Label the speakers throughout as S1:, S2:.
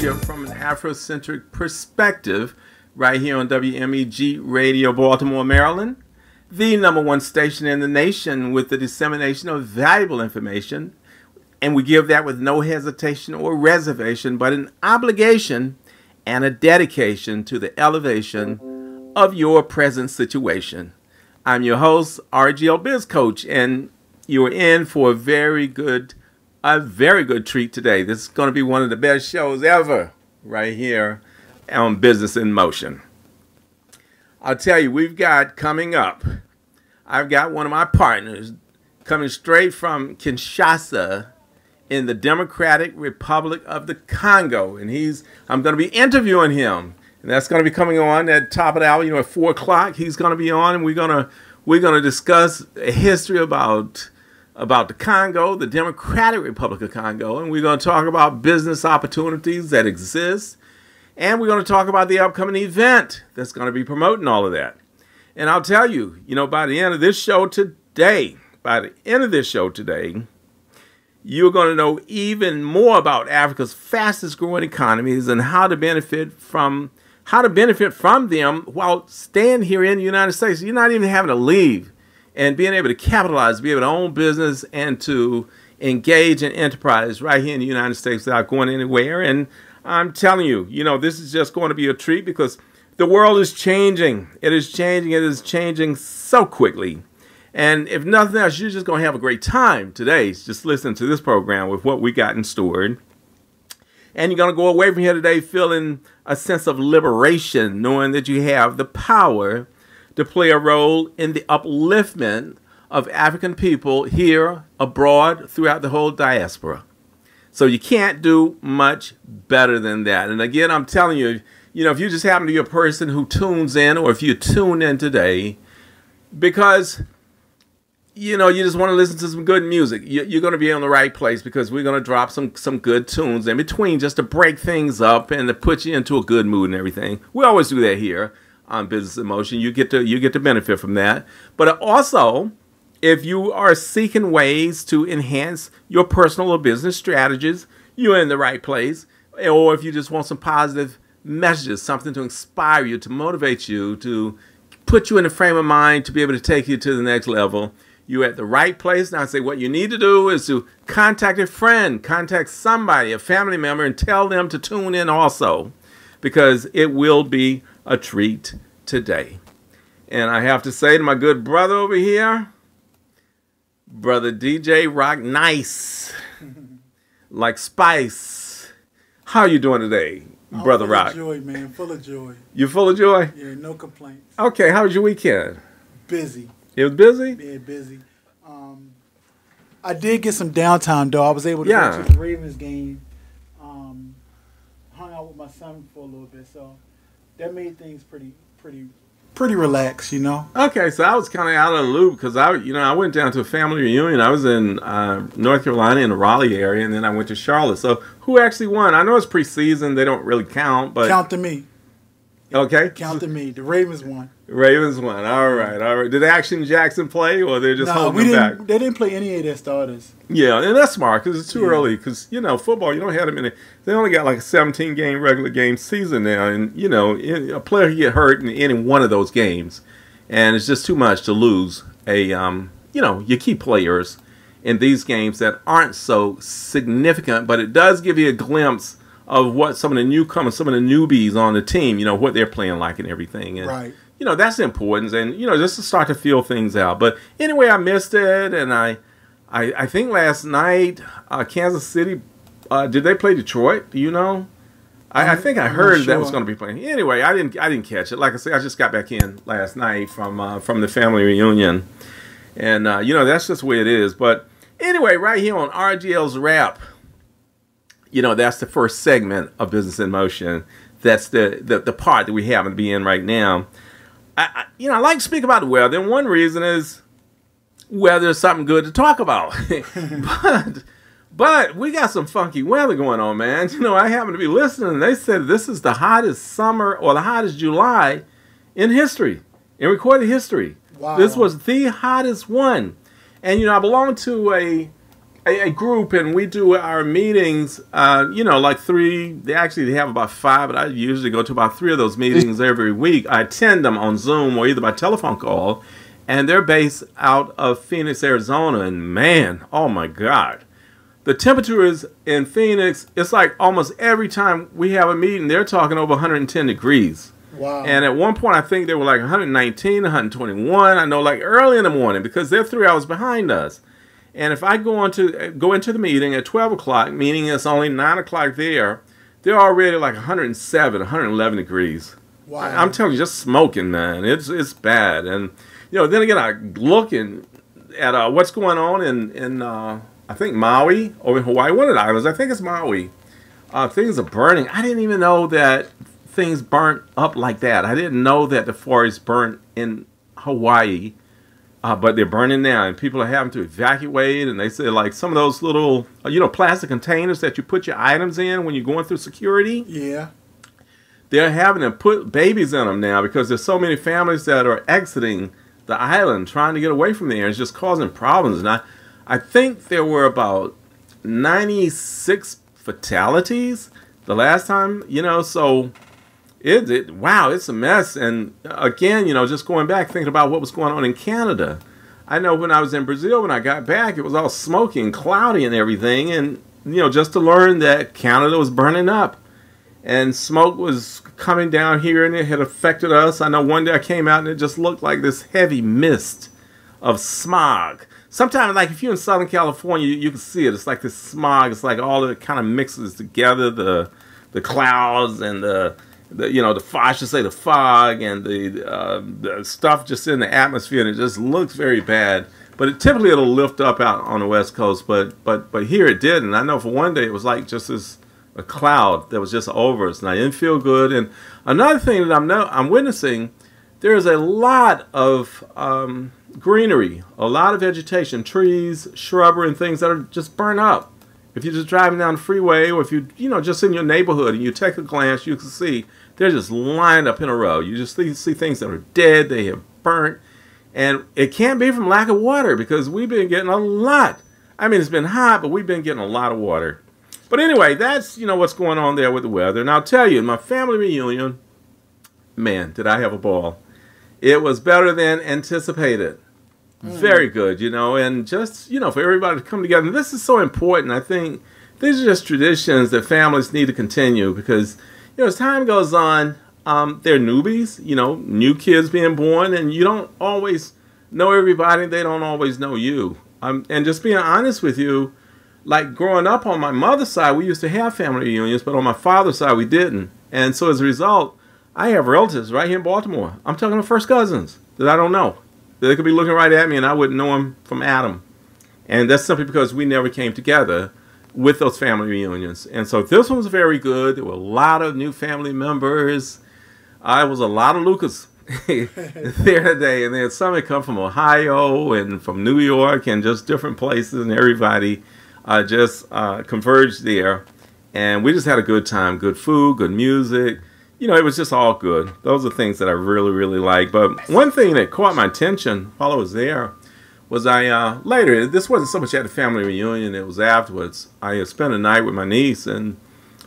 S1: you from an Afrocentric perspective right here on WMEG Radio, Baltimore, Maryland, the #1 station in the nation with the dissemination of valuable information. And we give that with no hesitation or reservation, but an obligation and a dedication to the elevation of your present situation. I'm your host, RGL Biz Coach, and you're in for a very good treat today. This is going to be one of the best shows ever right here on Business in Motion. I'll tell you, we've got coming up, I've got one of my partners coming straight from Kinshasa in the Democratic Republic of the Congo, and I'm going to be interviewing him, and that's going to be coming on at the top of the hour, at 4 o'clock. He's going to be on, and we're going to discuss a history about the Congo, the Democratic Republic of Congo, and we're going to talk about business opportunities that exist, and we're going to talk about the upcoming event that's going to be promoting all of that. And I'll tell you, by the end of this show today, you're going to know even more about Africa's fastest growing economies and how to benefit from them while staying here in the United States. You're not even having to leave, and being able to capitalize, be able to own business, and to engage in enterprise right here in the United States without going anywhere. And I'm telling you, this is just going to be a treat because the world is changing. It is changing. It is changing so quickly. And if nothing else, you're just going to have a great time today just listening to this program with what we got in store. And you're going to go away from here today feeling a sense of liberation, knowing that you have the power to play a role in the upliftment of African people here, abroad, throughout the whole diaspora. So you can't do much better than that. And again, I'm telling you, if you just happen to be a person who tunes in, or if you tune in today because, you just want to listen to some good music, you're going to be in the right place, because we're going to drop some good tunes in between just to break things up and to put you into a good mood and everything. We always do that here on Business in Motion. You get to benefit from that. But also, if you are seeking ways to enhance your personal or business strategies, you're in the right place. Or if you just want some positive messages, something to inspire you, to motivate you, to put you in a frame of mind to be able to take you to the next level, you're at the right place. Now I say what you need to do is to contact a friend, contact somebody, a family member, and tell them to tune in also, because it will be a treat today. And I have to say to my good brother over here, Brother DJ Rock Nice, like Spice. How are you doing today, Brother Rock?
S2: Full of joy, man. Full of joy.
S1: You full of joy?
S2: Yeah, no complaints.
S1: Okay, how was your weekend?
S2: Busy.
S1: It was busy?
S2: Yeah, busy. I did get some downtime, though. I was able to go to the Ravens game. Hung out with my son for a little bit, so that made things pretty relaxed,
S1: Okay, so I was kind of out of the loop because I went down to a family reunion. I was in North Carolina in the Raleigh area, and then I went to Charlotte. So who actually won? I know it's preseason; they don't really count, but
S2: count to me.
S1: Okay,
S2: count to me. The Ravens won.
S1: Ravens won. All right. Did Action Jackson play, or they're just holding them back?
S2: They didn't play any of their starters.
S1: Yeah, and that's smart because it's too early. Because football, you don't have them in it. They only got like a 17-game regular game season now, and a player can get hurt in any one of those games, and it's just too much to lose your key players in these games that aren't so significant. But it does give you a glimpse of what some of the newcomers, some of the newbies on the team, what they're playing like and everything. And,
S2: right.
S1: That's the importance, and, just to start to feel things out. But anyway, I missed it, and I think last night, Kansas City, did they play Detroit? Do you know? I think I heard that was going to be playing. Anyway, I didn't catch it. Like I said, I just got back in last night from the family reunion. And, that's just the way it is. But anyway, right here on RGL'S Rap, that's the first segment of Business in Motion. That's the part that we happen to be in right now. I like to speak about the weather, and one reason is weather is something good to talk about. but we got some funky weather going on, man. I happen to be listening, and they said this is the hottest summer or the hottest July in history, in recorded history.
S2: Wow.
S1: This was the hottest one. And, I belong to a group, and we do our meetings, you know, like three. They have about 5, but I usually go to about 3 of those meetings every week. I attend them on Zoom or either by telephone call, and they're based out of Phoenix, Arizona. And man, oh my God, the temperature is in Phoenix. It's like almost every time we have a meeting, they're talking over 110 degrees.
S2: Wow.
S1: And at one point, I think they were like 119, 121. I know, like early in the morning, because they're 3 hours behind us. And if I go into the meeting at 12 o'clock, meaning it's only 9 o'clock there, they're already like 107, 111 degrees.
S2: Wow.
S1: I'm telling you, just smoking, man. It's bad. And, you know, then again, I looking at what's going on in I think Maui, over in Hawaii, one of the islands. I think it's Maui. Things are burning. I didn't even know that things burnt up like that. I didn't know that the forest burnt in Hawaii. But they're burning now, and people are having to evacuate. And they say, like, some of those little, you know, plastic containers that you put your items in when you're going through security.
S2: Yeah.
S1: They're having to put babies in them now because there's so many families that are exiting the island, trying to get away from there. It's just causing problems. And I think there were about 96 fatalities the last time, you know, so... wow, it's a mess. And again, you know, just going back, thinking about what was going on in Canada. I know when I was in Brazil, when I got back, it was all smoky and cloudy and everything. And, you know, just to learn that Canada was burning up. And smoke was coming down here, and it had affected us. I know one day I came out, and it just looked like this heavy mist of smog. Sometimes, like, if you're in Southern California, you can see it. It's like this smog. It's like all of it kind of mixes together, the clouds and you know, I should say the fog and the stuff just in the atmosphere, and it just looks very bad. But typically it'll lift up out on the West Coast, but here it didn't. I know for one day it was like just a cloud that was just over us, and I didn't feel good. And another thing that I'm witnessing, there's a lot of greenery, a lot of vegetation, trees, shrubbery, and things that are just burned up. If you're just driving down the freeway, or if you know, just in your neighborhood and you take a glance, you can see they're just lined up in a row. You just see things that are dead, they have burnt. And it can't be from lack of water, because we've been getting a lot. I mean, it's been hot, but we've been getting a lot of water. But anyway, that's, you know, what's going on there with the weather. And I'll tell you, my family reunion, man, did I have a ball. It was better than anticipated. Very good, you know, and just, you know, for everybody to come together. And this is so important. I think these are just traditions that families need to continue because, you know, as time goes on, they're newbies, you know, new kids being born, and you don't always know everybody. They don't always know you. And just being honest with you, like growing up on my mother's side, we used to have family reunions, but on my father's side, we didn't. And so as a result, I have relatives right here in Baltimore. I'm talking about first cousins that I don't know. They could be looking right at me and I wouldn't know them from Adam. And that's simply because we never came together with those family reunions. And so this one was very good. There were a lot of new family members. I was a lot of Lucas there today. And then some had come from Ohio and from New York and just different places. And everybody just converged there. And we just had a good time. Good food, good music. You know, it was just all good. Those are things that I really, really like. But one thing that caught my attention while I was there was later, this wasn't so much at the family reunion, it was afterwards. I spent a night with my niece, and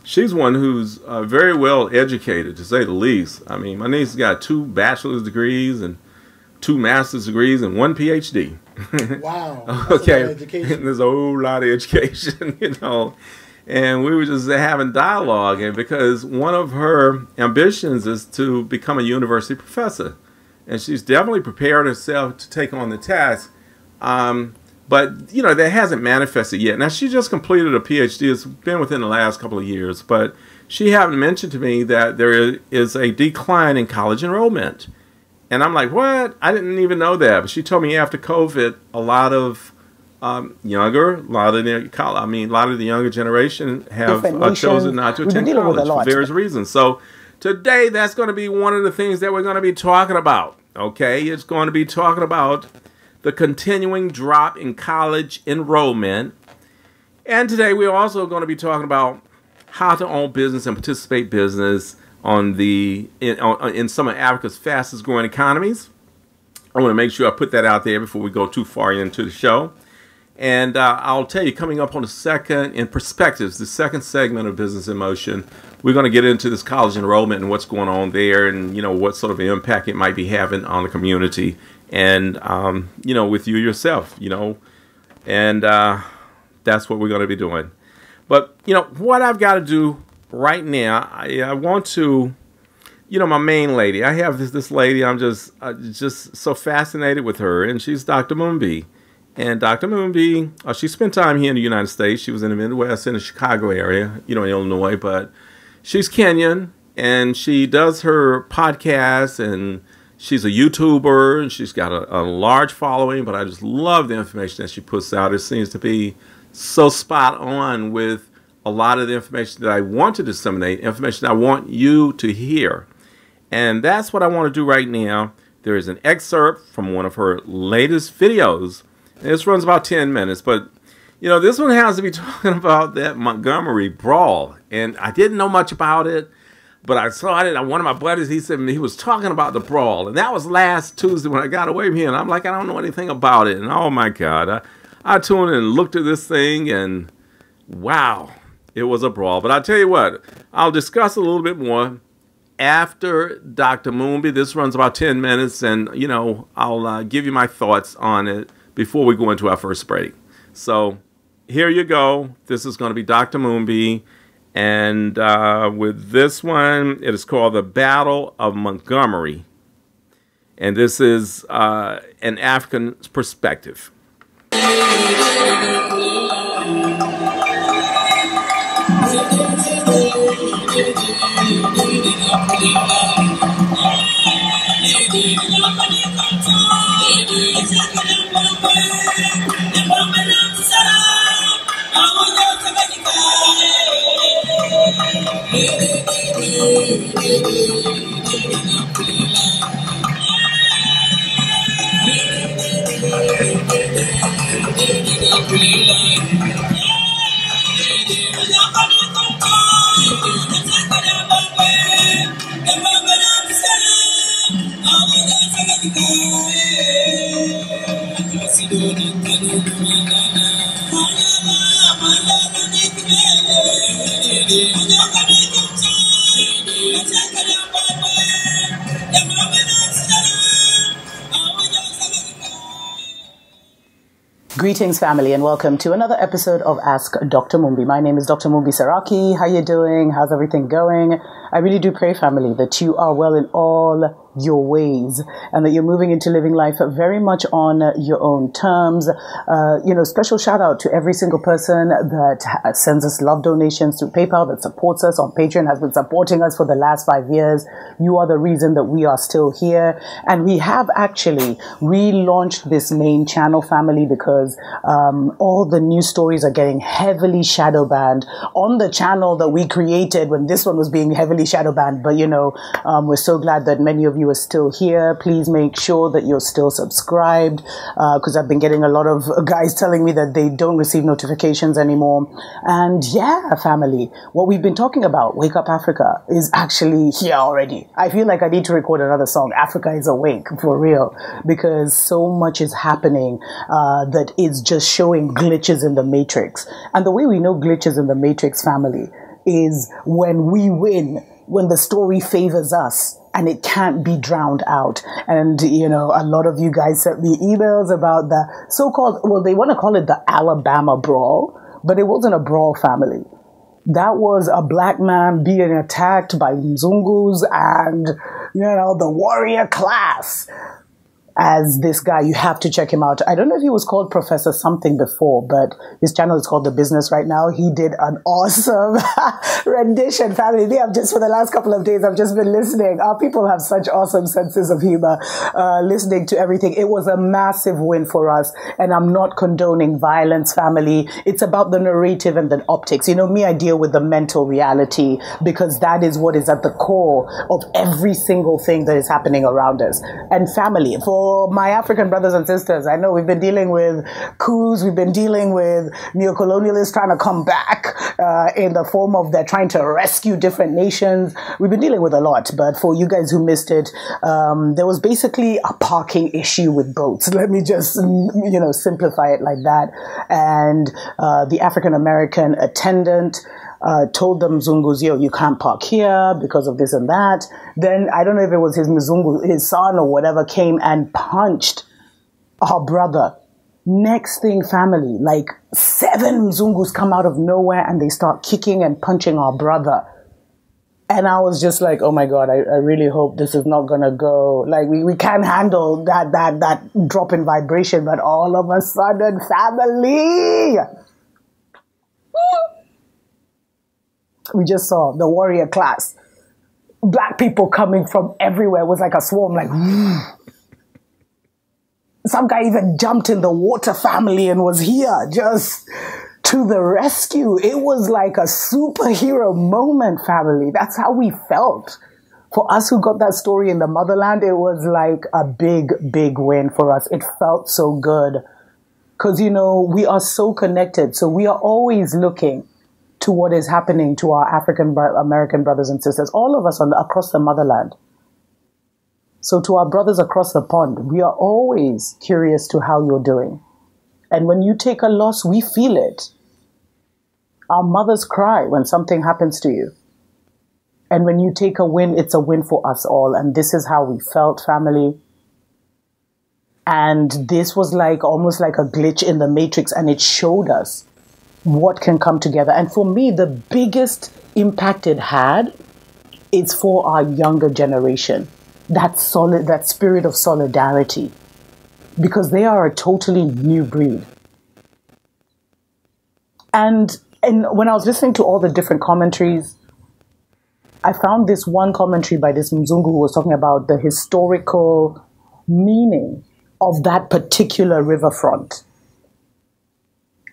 S1: she's one who's very well educated, to say the least. I mean, my niece got 2 bachelor's degrees and 2 master's degrees and 1 PhD.
S2: Wow.
S1: Okay. There's a whole lot of education, you know. And we were just having dialogue, and because one of her ambitions is to become a university professor. And she's definitely prepared herself to take on the task. But, you know, that hasn't manifested yet. Now, she just completed a PhD. It's been within the last couple of years. But she happened to mention to me that there is a decline in college enrollment. And I'm like, what? I didn't even know that. But she told me after COVID, a lot of a lot of the younger generation have chosen not to attend college for various reasons. So today, that's going to be one of the things that we're going to be talking about. Okay, it's going to be talking about the continuing drop in college enrollment. And today, we're also going to be talking about how to own business and participate business in some of Africa's fastest growing economies. I want to make sure I put that out there before we go too far into the show. And I'll tell you, coming up on the second, in Perspectives, the second segment of Business in Motion, we're going to get into this college enrollment and what's going on there, and, you know, what sort of impact it might be having on the community and, you know, with you yourself, you know. And that's what we're going to be doing. But, you know, what I've got to do right now, I want to, you know, my main lady. I have this lady, I'm just so fascinated with her, and she's Dr. Mumbi. And Dr. Mumbi, she spent time here in the United States. She was in the Midwest, in the Chicago area, you know, in Illinois. But she's Kenyan, and she does her podcast, and she's a YouTuber, and she's got a large following. But I just love the information that she puts out. It seems to be so spot on with a lot of the information that I want to disseminate, information I want you to hear. And that's what I want to do right now. There is an excerpt from one of her latest videos. This runs about 10 minutes, but, you know, this one has to be talking about that Montgomery brawl. And I didn't know much about it, but I saw it. And one of my buddies, he said he was talking about the brawl. And that was last Tuesday when I got away from him. And I'm like, I don't know anything about it. And oh, my God. I tuned in and looked at this thing, and wow, it was a brawl. But I'll tell you what, I'll discuss a little bit more after Dr. Mumbi. This runs about 10 minutes, and, you know, I'll give you my thoughts on it before we go into our first break. So here you go. This is going to be Dr. Mumbi. And with this one, it is called The Battle of Montgomery. And this is an African perspective.
S3: Greetings, family, and welcome to another episode of Ask Dr. Mumbi. My name is Dr. Mumbi Saraki. How you doing? How's everything going? I really do pray, family, that you are well in all your ways and that you're moving into living life very much on your own terms. You know, special shout out to every single person that sends us love donations through PayPal, that supports us on Patreon, has been supporting us for the last 5 years. You are the reason that we are still here. And we have actually relaunched this main channel, family, because all the news stories are getting heavily shadow banned on the channel that we created when this one was being heavily shadow banned. But, you know, we're so glad that many of you are still here. Please make sure that you're still subscribed, because I've been getting a lot of guys telling me that they don't receive notifications anymore. And yeah, family, what we've been talking about, Wake Up Africa, is actually here already. I feel like I need to record another song, Africa is Awake, for real, because so much is happening that is just showing glitches in the matrix. And the way we know glitches in the matrix, family, is when we win, when the story favors us and it can't be drowned out. And, you know, a lot of you guys sent me emails about the so-called, well, they want to call it the Alabama brawl, but it wasn't a brawl, family. That was a black man being attacked by Mzungus and, you know, the warrior class. As this guy, you have to check him out. I don't know if he was called Professor something before, but his channel is called The Business right now. He did an awesome rendition, family. Just for the last couple of days, I've just been listening. Our people have such awesome senses of humor, listening to everything. It was a massive win for us, and I'm not condoning violence, family. It's about the narrative and the optics. You know, me, I deal with the mental reality because that is what is at the core of every single thing that is happening around us. And family, for for my African brothers and sisters. I know we've been dealing with coups, we've been dealing with neocolonialists trying to come back in the form of they're trying to rescue different nations. We've been dealing with a lot, but for you guys who missed it, there was basically a parking issue with boats. Let me just, simplify it like that. And the African-American attendant told the Mzungus, yo, you can't park here because of this and that. Then, I don't know if it was his Mzungu, his son or whatever, came and punched our brother. Next thing, family, like 7 Mzungus come out of nowhere and they start kicking and punching our brother. And I was just like, oh my God, I really hope this is not going to go. Like, we can't handle that drop in vibration. But all of a sudden, family, we just saw the warrior class. Black people coming from everywhere. It was like a swarm, like, some guy even jumped in the water, family, and was here just to the rescue. It was like a superhero moment, family. That's how we felt. For us who got that story in the motherland, it was like a big, big win for us. It felt so good. Because, we are so connected. So we are always looking to what is happening to our African American brothers and sisters, all of us across the motherland. So to our brothers across the pond, we are always curious to how you're doing. And when you take a loss, we feel it. Our mothers cry when something happens to you. And when you take a win, it's a win for us all. And this is how we felt, family. And this was almost like a glitch in the matrix, and it showed us what can come together. And for me, the biggest impact it had is for our younger generation. That spirit of solidarity. Because they are a totally new breed. And when I was listening to all the different commentaries, I found this one commentary by this Mzungu who was talking about the historical meaning of that particular riverfront.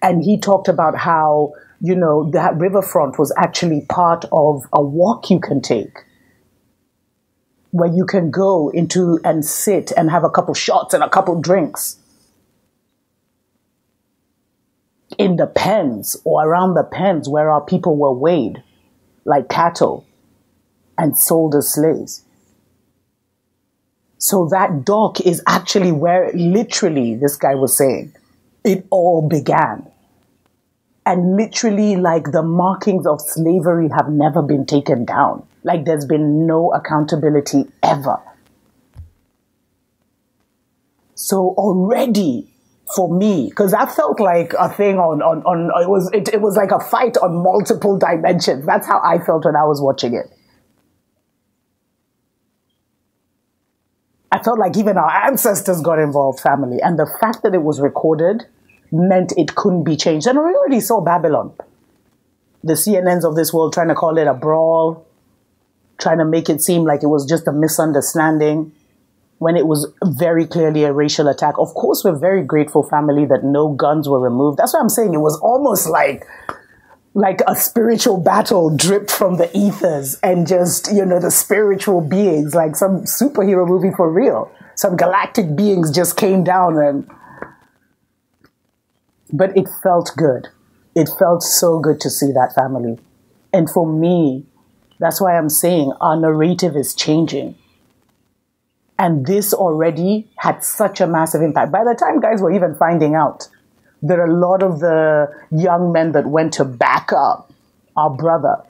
S3: And he talked about how, that riverfront was actually part of a walk you can take, where you can go into and sit and have a couple shots and a couple drinks in the pens or around the pens where our people were weighed like cattle and sold as slaves. So that dock is actually where literally, this guy was saying, it all began. And literally, the markings of slavery have never been taken down. There's been no accountability ever. So already, for me, because that felt like a thing it was like a fight on multiple dimensions. That's how I felt when I was watching it. I felt like even our ancestors got involved, family. And the fact that it was recorded meant it couldn't be changed. And we already saw Babylon. The CNNs of this world trying to call it a brawl, trying to make it seem like it was just a misunderstanding when it was very clearly a racial attack. Of course, we're very grateful, family, that no guns were removed. That's what I'm saying. It was almost like a spiritual battle dripped from the ethers and just, the spiritual beings, like some superhero movie for real. Some galactic beings just came down but it felt good. It felt so good to see that, family. And for me, that's why I'm saying our narrative is changing. And this already had such a massive impact. By the time guys were even finding out, there are a lot of the young men that went to back up our brother,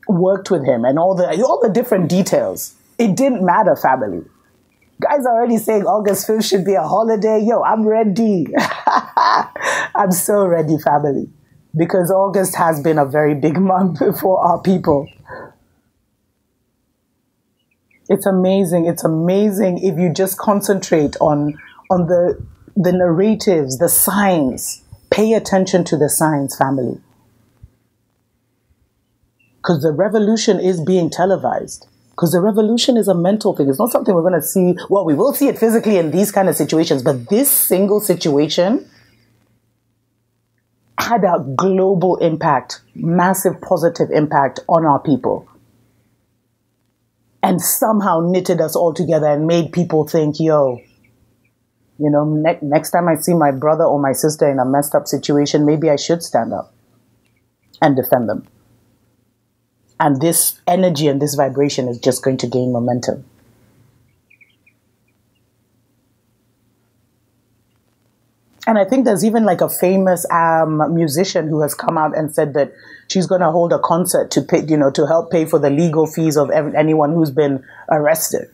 S3: worked with him, and all the different details. It didn't matter, family. Guys are already saying August 5th should be a holiday. Yo, I'm ready. I'm so ready, family. Because August has been a very big month for our people. It's amazing. It's amazing if you just concentrate on the narratives, the signs. Pay attention to the signs, family. Because the revolution is being televised. Because the revolution is a mental thing. It's not something we're going to see. Well, we will see it physically in these kind of situations. But this single situation had a global impact, massive positive impact on our people. And somehow knitted us all together and made people think, yo, You know, next time I see my brother or my sister in a messed up situation, maybe I should stand up and defend them. And this energy and this vibration is just going to gain momentum. And I think there's even like a famous musician who has come out and said that she's going to hold a concert to pay, you know, to help pay for the legal fees of anyone who's been arrested.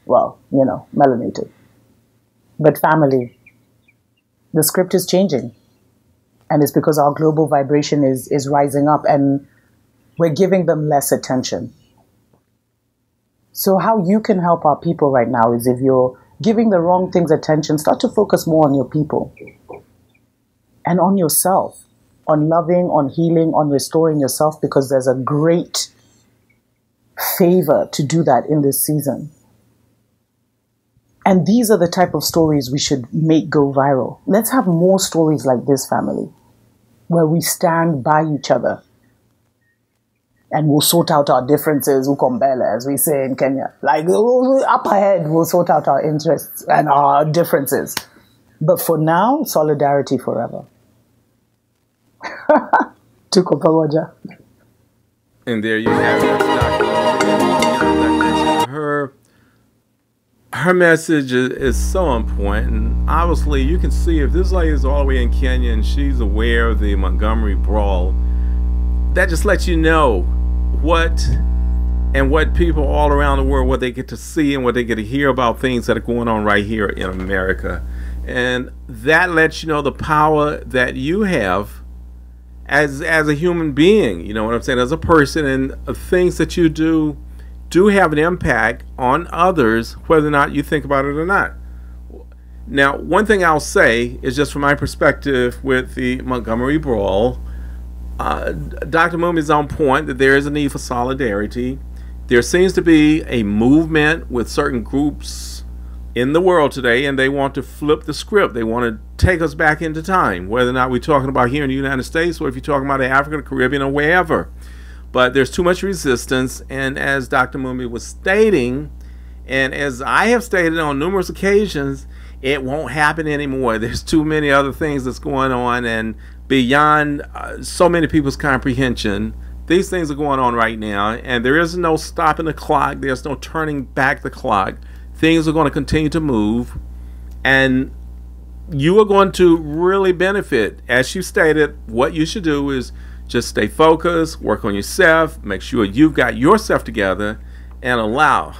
S3: Well, you know, melanated. But family, the script is changing. And it's because our global vibration is rising up and we're giving them less attention. So how you can help our people right now is if you're giving the wrong things attention, start to focus more on your people and on yourself, on loving, on healing, on restoring yourself, because there's a great favor to do that in this season. And these are the type of stories we should make go viral. Let's have more stories like this, family, where we stand by each other and we'll sort out our differences, ukombele, as we say in Kenya. Like, up ahead, we'll sort out our interests and our differences. But for now, solidarity forever. Tuko pamoja.
S1: And there you have it. Her message is so on point. And obviously, you can see if this lady is all the way in Kenya and she's aware of the Montgomery brawl, that just lets you know what people all around the world, what they get to see and what they get to hear about things that are going on right here in America. And that lets you know the power that you have as a human being, you know what I'm saying, as a person, and things that you do have an impact on others, whether or not you think about it or not. Now, one thing I'll say is, just from my perspective with the Montgomery brawl, Dr. Mumbi is on point that there is a need for solidarity. There seems to be a movement with certain groups in the world today, and they want to flip the script. They want to take us back into time, whether or not we're talking about here in the United States or if you're talking about Africa, the Caribbean, or wherever. But there's too much resistance, and as Dr. Mumbi was stating, and as I have stated on numerous occasions, it won't happen anymore. There's too many other things that's going on, and beyond so many people's comprehension, these things are going on right now, and there is no stopping the clock. There's no turning back the clock. Things are going to continue to move, and you are going to really benefit. As you stated, what you should do is just stay focused, work on yourself, make sure you've got yourself together, and allow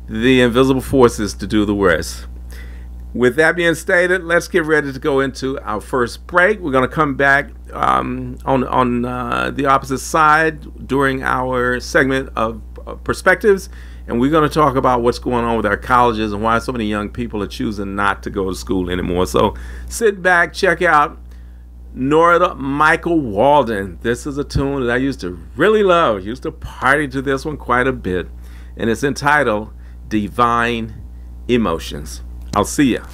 S1: the invisible forces to do the rest. With that being stated, let's get ready to go into our first break. We're going to come back on the opposite side during our segment of perspectives, and we're going to talk about what's going on with our colleges and why so many young people are choosing not to go to school anymore. So sit back, check out Norda Michael Walden. This is a tune that I used to really love. I used to party to this one quite a bit, and it's entitled Divine Emotions. I'll see ya.